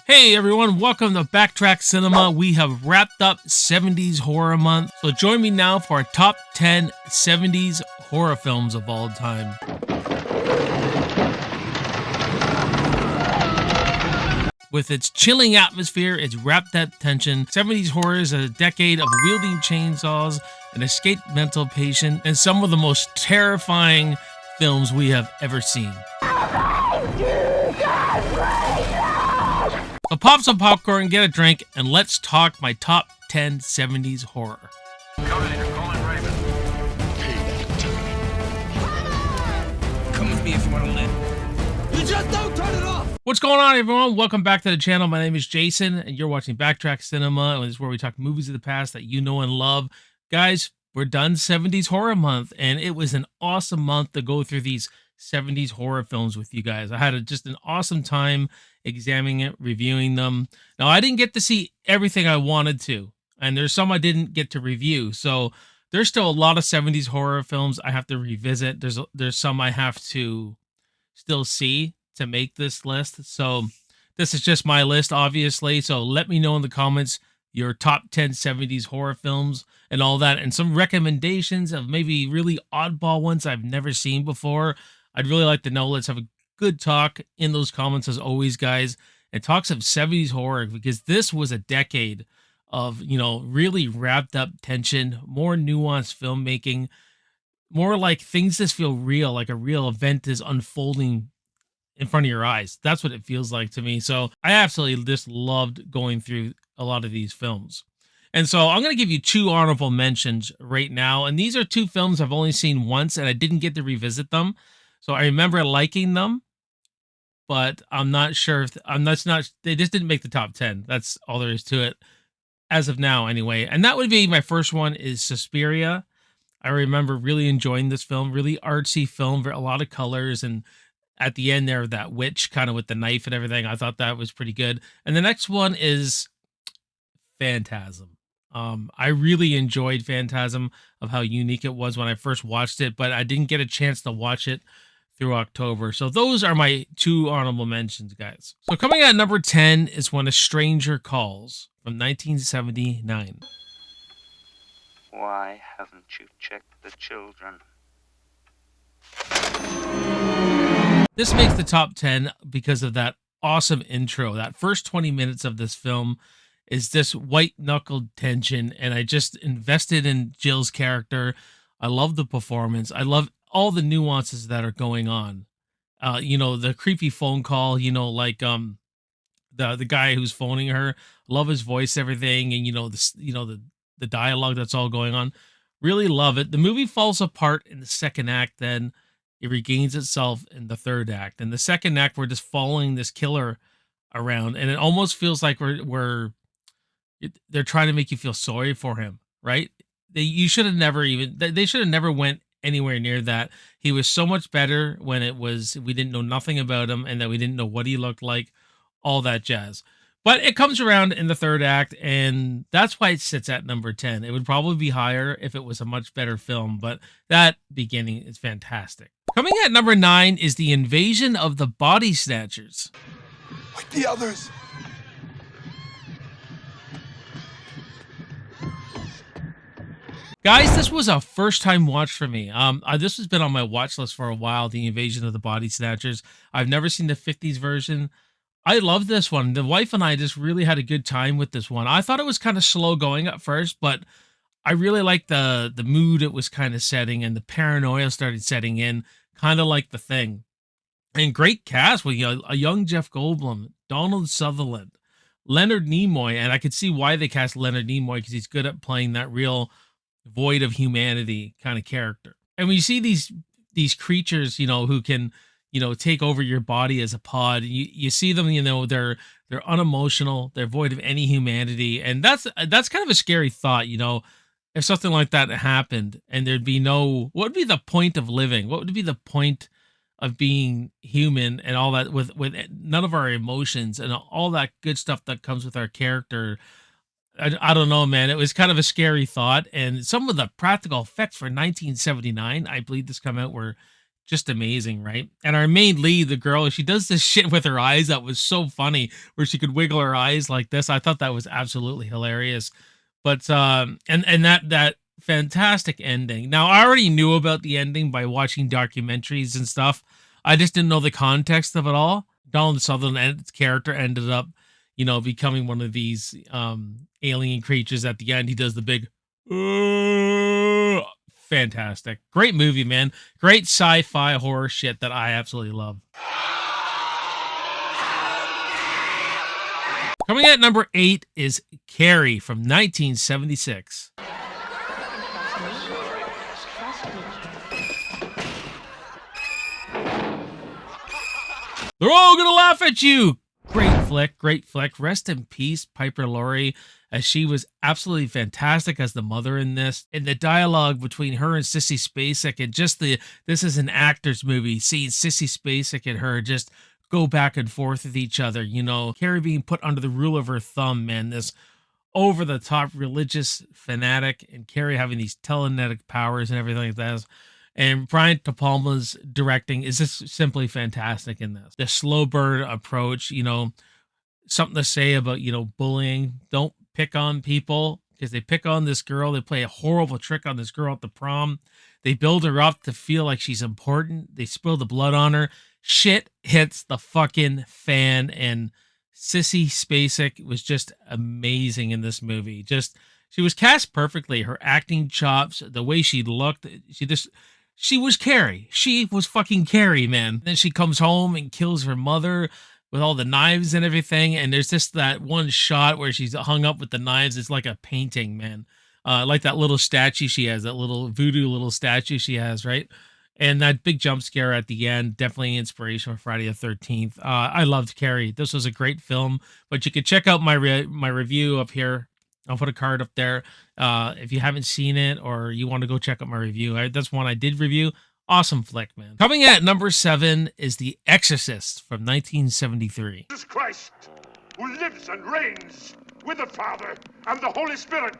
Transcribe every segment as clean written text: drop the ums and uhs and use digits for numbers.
Hey everyone, welcome to Backtrack Cinema. We have wrapped up 70s horror month, so join me now for our top 10 70s horror films of all time. With its chilling atmosphere, its wrapped-up tension, 70s horror is a decade of wielding chainsaws, an escaped mental patient, and some of the most terrifying films we have ever seen. So pop some popcorn, get a drink, and let's talk my top 10 70s horror. Coordinator, calling Raven. Payback time. Come with me if you want to live. You just don't turn it off! What's going on, everyone? Welcome back to the channel. My name is Jason, and you're watching Backtrack Cinema, and this is where we talk movies of the past that you know and love. Guys, we're done 70s horror month, and it was an awesome month to go through these 70s horror films with you guys. I had just an awesome time examining it, reviewing them. Now, I didn't get to see everything I wanted to, and there's some I didn't get to review. So there's still a lot of 70s horror films I have to revisit. There's some I have to still see to make this list. So this is just my list, obviously. So let me know in the comments your top 10 70s horror films and all that, and some recommendations of maybe really oddball ones I've never seen before. I'd really like to know. Let's have a good talk in those comments as always, guys, and talk some 70s horror, because this was a decade of, really wrapped up tension, more nuanced filmmaking, more like things just feel real, like a real event is unfolding in front of your eyes. That's what it feels like to me. So I absolutely just loved going through a lot of these films. And so I'm going to give you two honorable mentions right now. And these are two films I've only seen once, and I didn't get to revisit them. So I remember liking them, but I'm not sure if they just didn't make the top 10. That's all there is to it as of now anyway. And that would be my first one is Suspiria. I remember really enjoying this film, really artsy film, a lot of colors, and at the end there, that witch kind of with the knife and everything. I thought that was pretty good. And the next one is Phantasm. I really enjoyed Phantasm, of how unique it was when I first watched it, but I didn't get a chance to watch it through October. So those are my two honorable mentions, guys. So coming at number 10 is When a Stranger Calls from 1979. Why haven't you checked the children? This makes the top 10 because of that awesome intro. That first 20 minutes of this film is this white-knuckled tension, and I just invested in Jill's character. I love the performance. I love all the nuances that are going on. The creepy phone call, like the guy who's phoning her. Love his voice, everything, and the dialogue that's all going on. Really love it. The movie falls apart in the second act, then it regains itself in the third act. In the second act, we're just following this killer around, and it almost feels like they're trying to make you feel sorry for him, right? They should have never went anywhere near that. He was so much better when we didn't know nothing about him, and that we didn't know what he looked like, all that jazz. But it comes around in the third act, and that's why it sits at number 10. It would probably be higher if it was a much better film, but that beginning is fantastic. Coming at number 9 is The Invasion of the Body Snatchers. With the others. Guys, this was a first-time watch for me. This has been on my watch list for a while, The Invasion of the Body Snatchers. I've never seen the 50s version. I love this one. The wife and I just really had a good time with this one. I thought it was kind of slow going at first, but I really liked the mood it was kind of setting, and the paranoia started setting in, kind of like The Thing. And great cast with a young Jeff Goldblum, Donald Sutherland, Leonard Nimoy, and I could see why they cast Leonard Nimoy, because he's good at playing that real void of humanity kind of character. And when you see these creatures, who can, take over your body as a pod, you see them, they're unemotional, they're void of any humanity. And that's kind of a scary thought, if something like that happened and what would be the point of living? What would be the point of being human and all that with none of our emotions and all that good stuff that comes with our character? I don't know, man. It was kind of a scary thought. And some of the practical effects for 1979, I believe this come out, were just amazing, right? And our main lead, the girl, she does this shit with her eyes that was so funny, where she could wiggle her eyes like this. I thought that was absolutely hilarious. But and that fantastic ending. Now I already knew about the ending by watching documentaries and stuff. I just didn't know the context of it all. Donald Sutherland's character ended up, becoming one of these alien creatures at the end. He does the big fantastic. Great movie, man. Great sci-fi horror shit that I absolutely love. Coming at number 8 is Carrie from 1976. They're all gonna laugh at you. Great flick, great flick. Rest in peace, Piper Laurie, as she was absolutely fantastic as the mother in this. And the dialogue between her and Sissy Spacek, and just this is an actor's movie. Seeing Sissy Spacek and her just go back and forth with each other. Carrie being put under the rule of her thumb, man. This over the top religious fanatic, and Carrie having these telekinetic powers and everything like that. And Brian De Palma's directing is just simply fantastic in this. The slow burn approach, something to say about, bullying. Don't pick on people, because they pick on this girl. They play a horrible trick on this girl at the prom. They build her up to feel like she's important. They spill the blood on her. Shit hits the fucking fan, and Sissy Spacek was just amazing in this movie. She was cast perfectly. Her acting chops, the way she looked, she was Carrie. She was fucking Carrie, man. Then she comes home and kills her mother with all the knives and everything. And there's just that one shot where she's hung up with the knives. It's like a painting, man. Like that little statue she has, that little voodoo little statue she has, right? And that big jump scare at the end, definitely inspiration for Friday the 13th. I loved Carrie. This was a great film, but you could check out my review up here. I'll put a card up there. If you haven't seen it, or you want to go check out my review, that's one I did review. Awesome flick, man. Coming at number 7 is The Exorcist from 1973. Jesus Christ, who lives and reigns with the Father and the Holy Spirit.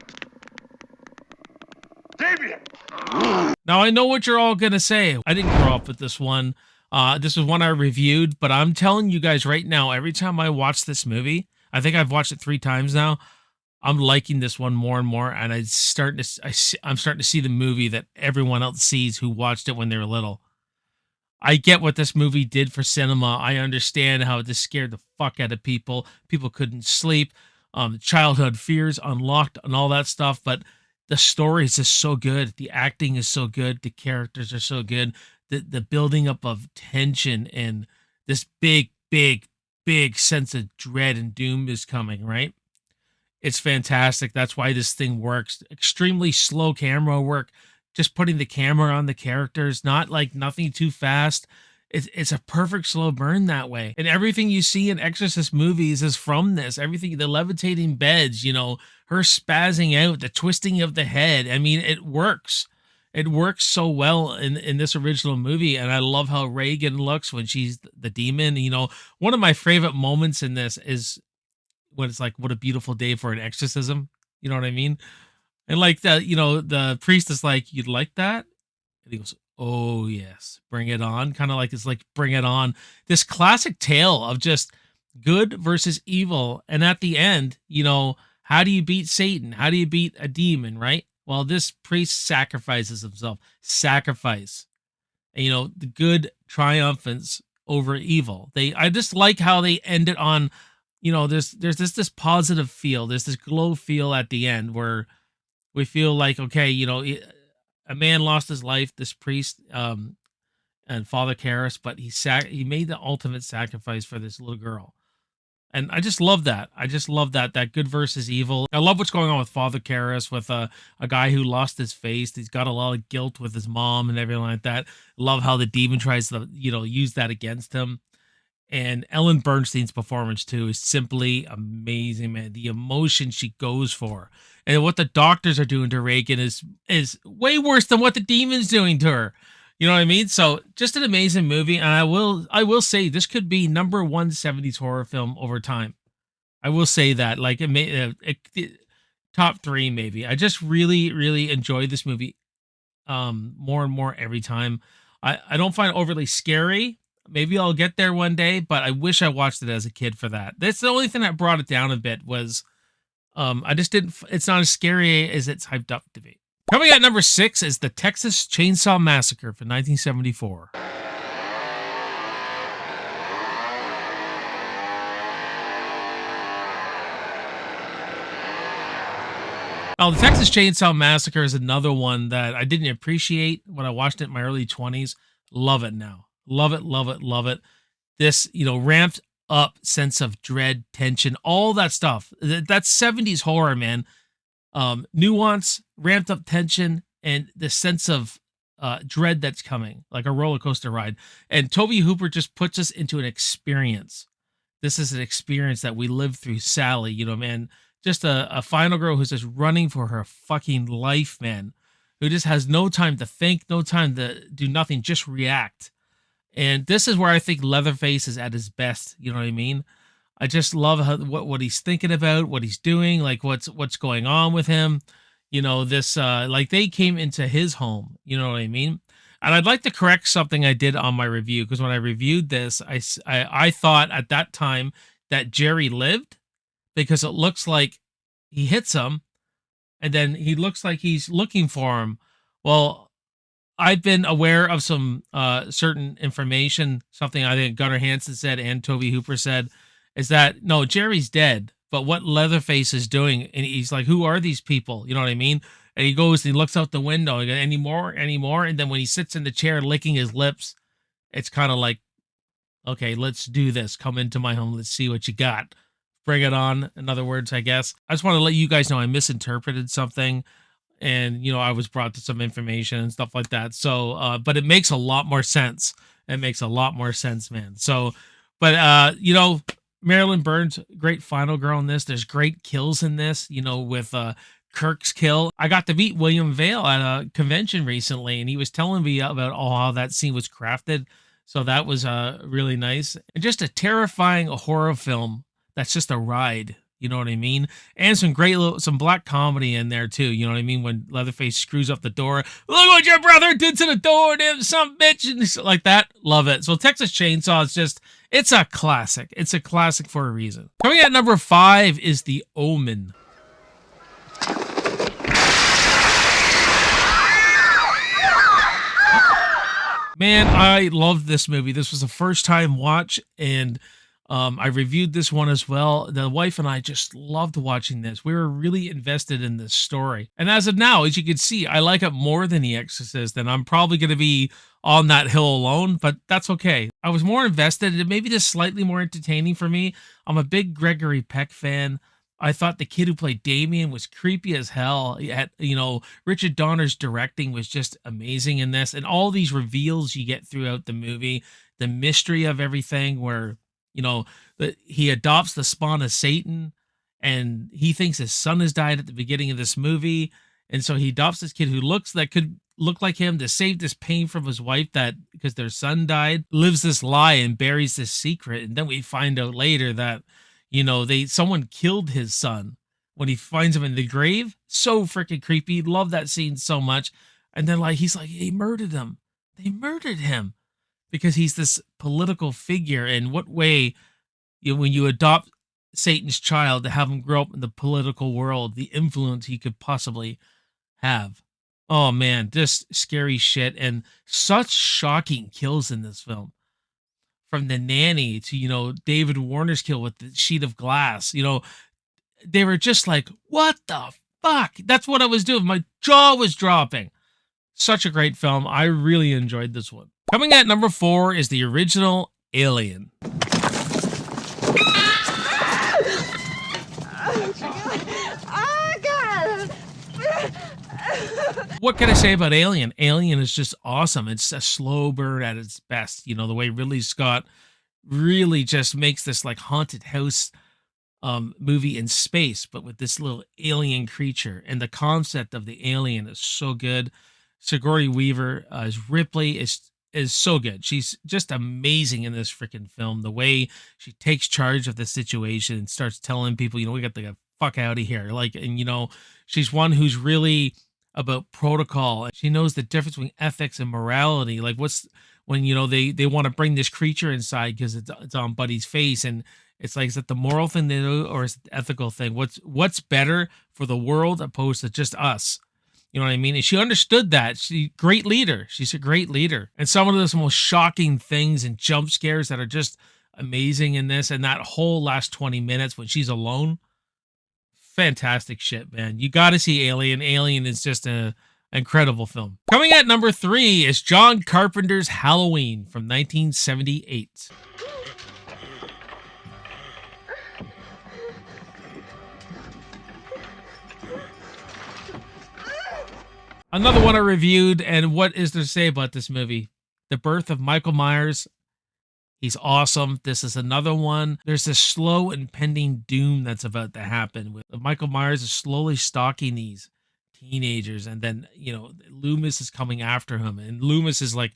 Damien! Now, I know what you're all going to say. I didn't grow up with this one. This is one I reviewed, but I'm telling you guys right now, every time I watch this movie, I think I've watched it 3 times now, I'm liking this one more and more, and I'm starting to see the movie that everyone else sees who watched it when they were little. I get what this movie did for cinema. I understand how this scared the fuck out of people. People couldn't sleep. Childhood fears unlocked and all that stuff, but the story is just so good. The acting is so good. The characters are so good. The building up of tension and this big, big, big sense of dread and doom is coming, right? It's fantastic. That's why this thing works. Extremely slow camera work. Just putting the camera on the characters, not like nothing too fast. It's a perfect slow burn that way. And everything you see in Exorcist movies is from this. Everything, the levitating beds, her spazzing out, the twisting of the head. I mean, it works. It works so well in this original movie. And I love how Reagan looks when she's the demon. One of my favorite moments in this is when it's like, what a beautiful day for an exorcism. You know what I mean? And like that, the priest is like, you'd like that? And he goes, oh yes, bring it on. Kind of like, it's like, bring it on. This classic tale of just good versus evil. And at the end, how do you beat Satan? How do you beat a demon, right? Well, this priest sacrifices himself. Sacrifice. And, the good triumphants over evil. I just like how they end it on, there's this positive feel. There's this glow feel at the end where we feel like, okay, a man lost his life, this priest, and Father Karras, but he made the ultimate sacrifice for this little girl. And I just love that. That good versus evil. I love what's going on with Father Karras, with a guy who lost his face. He's got a lot of guilt with his mom and everything like that. Love how the demon tries to, use that against him. And Ellen Bernstein's performance too is simply amazing, man. The emotion she goes for, and what the doctors are doing to Reagan is way worse than what the demon's doing to her. You know what I mean? So just an amazing movie, and I will say this could be number 1 70s horror film over time. I will say that, like, top 3 maybe. I just really, really enjoy this movie more and more every time. I don't find it overly scary. Maybe I'll get there one day, but I wish I watched it as a kid for that. That's the only thing that brought it down a bit was I just didn't. It's not as scary as it's hyped up to be. Coming at number 6 is the Texas Chainsaw Massacre from 1974. Now, the Texas Chainsaw Massacre is another one that I didn't appreciate when I watched it in my early 20s. Love it now. Love it, love it, love it. This, ramped up sense of dread, tension, all that stuff. That's 70s horror, man. Nuance, ramped up tension, and the sense of dread that's coming, like a roller coaster ride. And Tobe Hooper just puts us into an experience. This is an experience that we live through Sally, man. Just a final girl who's just running for her fucking life, man. Who just has no time to think, no time to do nothing, just react. And this is where I think Leatherface is at his best. You know what I mean? I just love what he's thinking about, what he's doing, like what's going on with him. This like they came into his home. You know what I mean? And I'd like to correct something I did on my review, because when I reviewed this, I thought at that time that Jerry lived, because it looks like he hits him and then he looks like he's looking for him. Well, I've been aware of some certain information, something I think Gunnar Hansen said and Tobe Hooper said, is that no, Jerry's dead, but what Leatherface is doing, and he's like, who are these people? You know what I mean? And he goes and he looks out the window and goes, any more? And then when he sits in the chair licking his lips, it's kind of like, okay, let's do this. Come into my home. Let's see what you got. Bring it on. In other words, I guess. I just want to let you guys know I misinterpreted something. And, I was brought to some information and stuff like that. So, but it makes a lot more sense. It makes a lot more sense, man. So, but, Marilyn Burns, great final girl in this. There's great kills in this, with Kirk's kill. I got to meet William Vale at a convention recently, and he was telling me about all how that scene was crafted. So that was really nice. And just a terrifying horror film that's just a ride. You know what I mean? And some black comedy in there too. You know what I mean? When Leatherface screws up the door, look what your brother did to the door, damn some bitch, and like that. Love it. So Texas Chainsaw is it's a classic. It's a classic for a reason. Coming at number 5 is the Omen. Man, I loved this movie. This was a first time watch, and I reviewed this one as well. The wife and I just loved watching this. We were really invested in this story. And as of now, as you can see, I like it more than The Exorcist, and I'm probably going to be on that hill alone, but that's okay. I was more invested, and maybe just slightly more entertaining for me. I'm a big Gregory Peck fan. I thought the kid who played Damien was creepy as hell. Richard Donner's directing was just amazing in this, and all these reveals you get throughout the movie, the mystery of everything where that he adopts the spawn of Satan, and he thinks his son has died at the beginning of this movie. And so he adopts this kid that could look like him to save this pain from his wife, that because their son died, lives this lie and buries this secret. And then we find out later that, someone killed his son when he finds him in the grave. So freaking creepy. Love that scene so much. And then he's like, they murdered him. They murdered him. Because he's this political figure. In what way, when you adopt Satan's child to have him grow up in the political world, the influence he could possibly have. Oh man, just scary shit, and such shocking kills in this film. From the nanny to, David Warner's kill with the sheet of glass. They were just like, what the fuck? That's what I was doing. My jaw was dropping. Such a great film. I really enjoyed this one. Coming at number 4 is the original Alien. What can I say about Alien? Alien is just awesome. It's a slow burn at its best. The way Ridley Scott really just makes this haunted house movie in space, but with this little alien creature. And the concept of the alien is so good. Sigourney Weaver as Ripley is so good. She's just amazing in this freaking film. The way she takes charge of the situation and starts telling people, we got to get the fuck out of here. And she's one who's really about protocol. She knows the difference between ethics and morality. Like what's when they want to bring this creature inside because it's on Buddy's face, and it's like, is it the moral thing they do or is it the ethical thing? What's better for the world opposed to just us? You know what I mean? And she understood that. Great leader. She's a great leader. And some of the most shocking things and jump scares that are just amazing in this, and that whole last 20 minutes when she's alone. Fantastic shit, man. You got to see Alien. Alien is just an incredible film. Coming at number 3 is John Carpenter's Halloween from 1978. Another one I reviewed, and what is there to say about this movie? The birth of Michael Myers. He's awesome. This is another one. There's this slow impending doom that's about to happen. Michael Myers is slowly stalking these teenagers, and then, Loomis is coming after him, and Loomis is like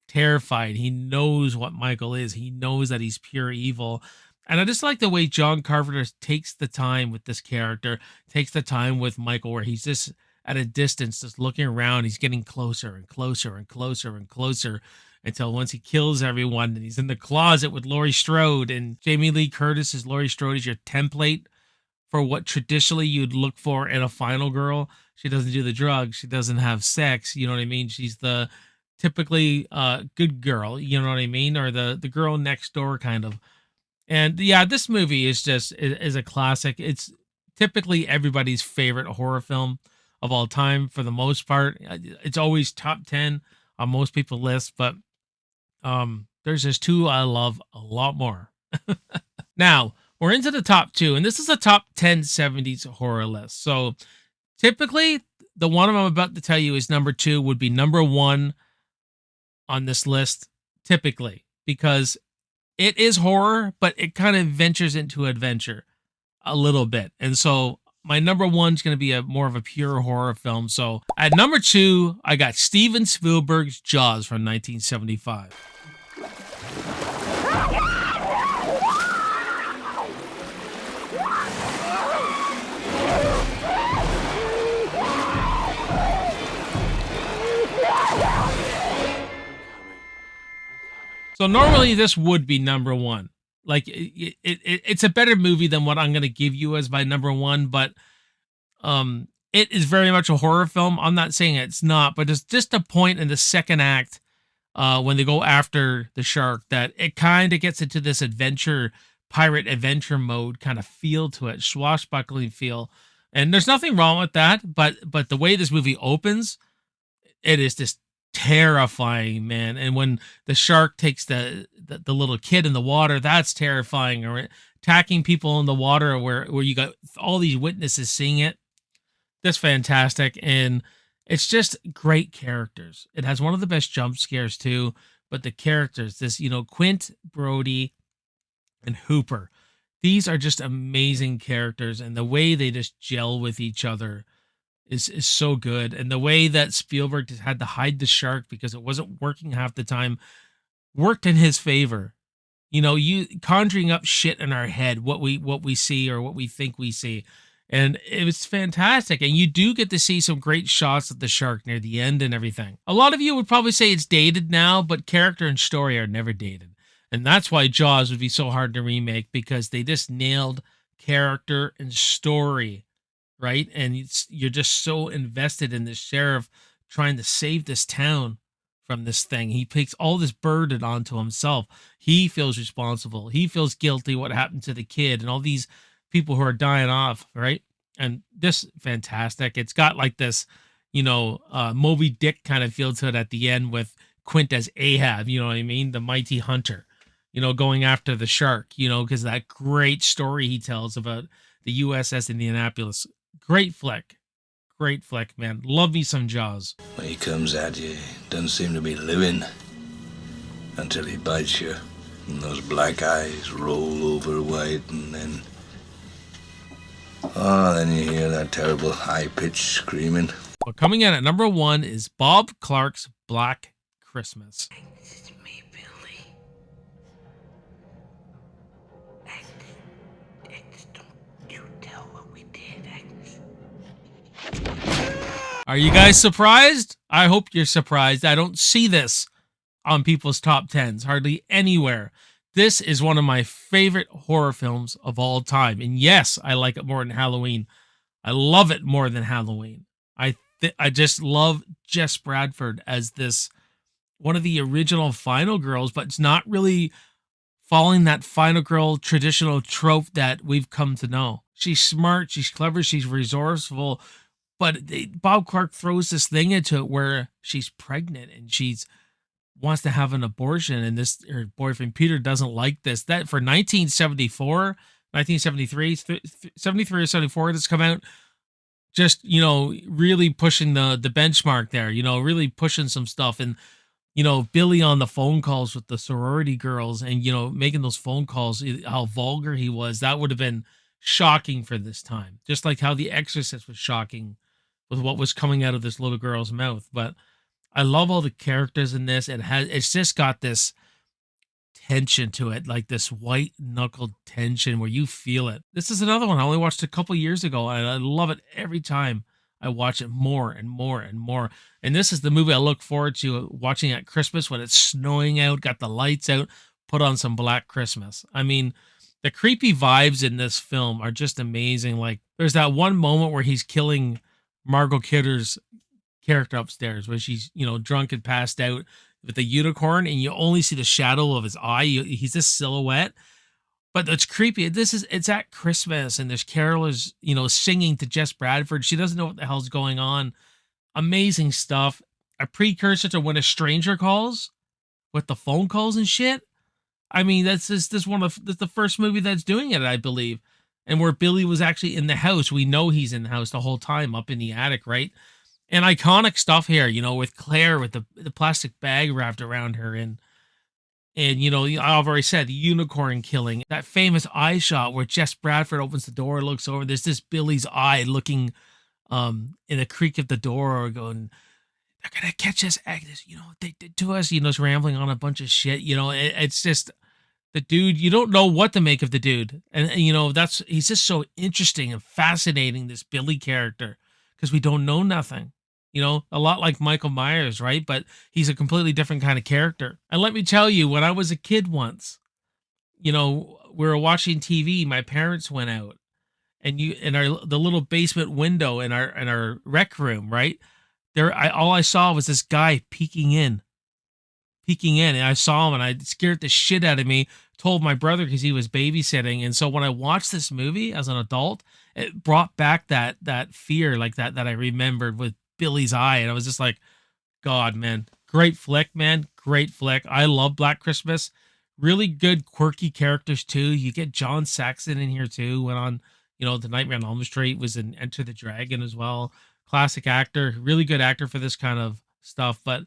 terrified. He knows what Michael is. He knows that he's pure evil. And I just like the way John Carpenter takes the time with this character, takes the time with Michael, where he's just at a distance, just looking around. He's getting closer and closer and closer and closer until once he kills everyone, and he's in the closet with Laurie Strode. And Jamie Lee Curtis as Laurie Strode is your template for what traditionally you'd look for in a final girl. She doesn't do the drugs. She doesn't have sex. You know what I mean? She's the typically good girl, you know what I mean? Or the girl next door kind of. And yeah, this movie is a classic. It's typically everybody's favorite horror film of all time for the most part. It's always top 10 on most people's lists, but there's just 2 I love a lot more. Now, we're into the top 2, and this is a top 10 70s horror list. So typically, the one I'm about to tell you is number 2 would be number 1 on this list, typically, because it is horror, but it kind of ventures into adventure a little bit. And so my number 1 is going to be more of a pure horror film. So at number 2, I got Steven Spielberg's Jaws from 1975. So normally this would be number 1. Like it's a better movie than what I'm going to give you as my number 1, but it is very much a horror film. I'm not saying it's not, but it's just a point in the second act when they go after the shark that it kind of gets into this pirate adventure mode kind of feel to it, swashbuckling feel. And there's nothing wrong with that, but the way this movie opens, it is just terrifying, man. And when the shark takes the little kid in the water, that's terrifying. Or attacking people in the water where you got all these witnesses seeing it. That's fantastic. And it's just great characters. It has one of the best jump scares too, but the characters, Quint, Brody, and Hooper, these are just amazing characters, and the way they just gel with each other is so good. And the way that Spielberg just had to hide the shark because it wasn't working half the time worked in his favor. You conjuring up shit in our head, what we see or what we think we see. And it was fantastic. And you do get to see some great shots of the shark near the end and everything. A lot of you would probably say it's dated now, but character and story are never dated. And that's why Jaws would be so hard to remake, because they just nailed character and story, right? And you're just so invested in this sheriff trying to save this town from this thing. He takes all this burden onto himself. He feels responsible. He feels guilty what happened to the kid and all these people who are dying off, right? And this fantastic. It's got like this, Moby Dick kind of feel to it at the end with Quint as Ahab, you know what I mean? The mighty hunter, going after the shark, because that great story he tells about the USS Indianapolis. Great flick, man. Love me some Jaws. When he comes at you, doesn't seem to be living until he bites you, and those black eyes roll over white, and then you hear that terrible high-pitched screaming. Well, coming in at number 1 is Bob Clark's Black Christmas. It's me, Billy. X, don't you tell what we did, X. Are you guys surprised? I hope you're surprised. I don't see this on people's top 10s hardly anywhere. This is one of my favorite horror films of all time. And yes, I like it more than Halloween. I love it more than Halloween. I just love Jess Bradford as this one of the original final girls, but it's not really following that final girl traditional trope that we've come to know. She's smart, she's clever, she's resourceful, but Bob Clark throws this thing into it where she's pregnant and she's wants to have an abortion, and her boyfriend Peter doesn't like this. That for 1974, 1973, 73 or 74 that's come out, just, you know, really pushing the benchmark there, you know, really pushing some stuff. And, you know, Billy on the phone calls with the sorority girls and, you know, making those phone calls, how vulgar he was, that would have been shocking for this time. Just like how The Exorcist was shocking with what was coming out of this little girl's mouth. But I love all the characters in this. It's just got this tension to it, like this white knuckled tension where you feel it. This is another one I only watched a couple years ago, and I love it every time I watch it more and more and more. And this is the movie I look forward to watching at Christmas when it's snowing out, got the lights out, put on some Black Christmas. I mean, the creepy vibes in this film are just amazing. Like, there's that one moment where he's killing Margot Kidder's character upstairs, where she's, you know, drunk and passed out with the unicorn, and you only see the shadow of his eye. He's this silhouette, but it's creepy. It's at Christmas, and there's carolers, you know, singing to Jess Bradford. She doesn't know what the hell's going on. Amazing stuff. A precursor to When a Stranger Calls, with the phone calls and shit. I mean, that's the first movie that's doing it, I believe. And where Billy was actually in the house. We know he's in the house the whole time, up in the attic, right? And iconic stuff here, you know, with Claire with the plastic bag wrapped around her, and you know, I've already said the unicorn killing, that famous eye shot where Jess Bradford opens the door, looks over, there's this Billy's eye looking in the creak of the door, going, they're gonna catch us, you know, they did to us, you know, it's rambling on a bunch of shit, you know, it's just the dude, you don't know what to make of the dude, and you know, he's just so interesting and fascinating, this Billy character, because we don't know nothing. You know, a lot like Michael Myers, right? But he's a completely different kind of character. And let me tell you, when I was a kid once, you know, we were watching TV, my parents went out, and the little basement window in our rec room, right? All I saw was this guy peeking in, and I saw him, and I scared the shit out of me, told my brother because he was babysitting. And so when I watched this movie as an adult, it brought back that fear, like that I remembered with Billy's eye, and I was just like, God, man, great flick, man, great flick. I love Black Christmas. Really good, quirky characters too. You get John Saxon in here too. Went on, you know, The Nightmare on Elm Street, was in Enter the Dragon as well. Classic actor, really good actor for this kind of stuff. But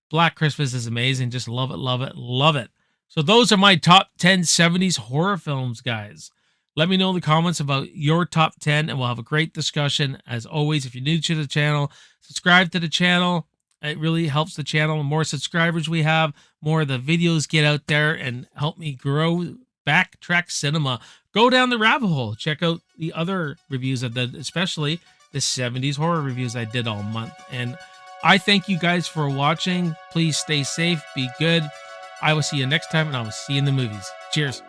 Black Christmas is amazing. Just love it, love it, love it. So those are my top 10 70s horror films, guys. Let me know in the comments about your top 10, and we'll have a great discussion. As always, if you're new to the channel, subscribe to the channel. It really helps the channel. The more subscribers we have, more of the videos get out there and help me grow Backtrack Cinema. Go down the rabbit hole. Check out the other reviews I did, especially the 70s horror reviews I did all month. And I thank you guys for watching. Please stay safe, be good. I will see you next time, and I will see you in the movies. Cheers.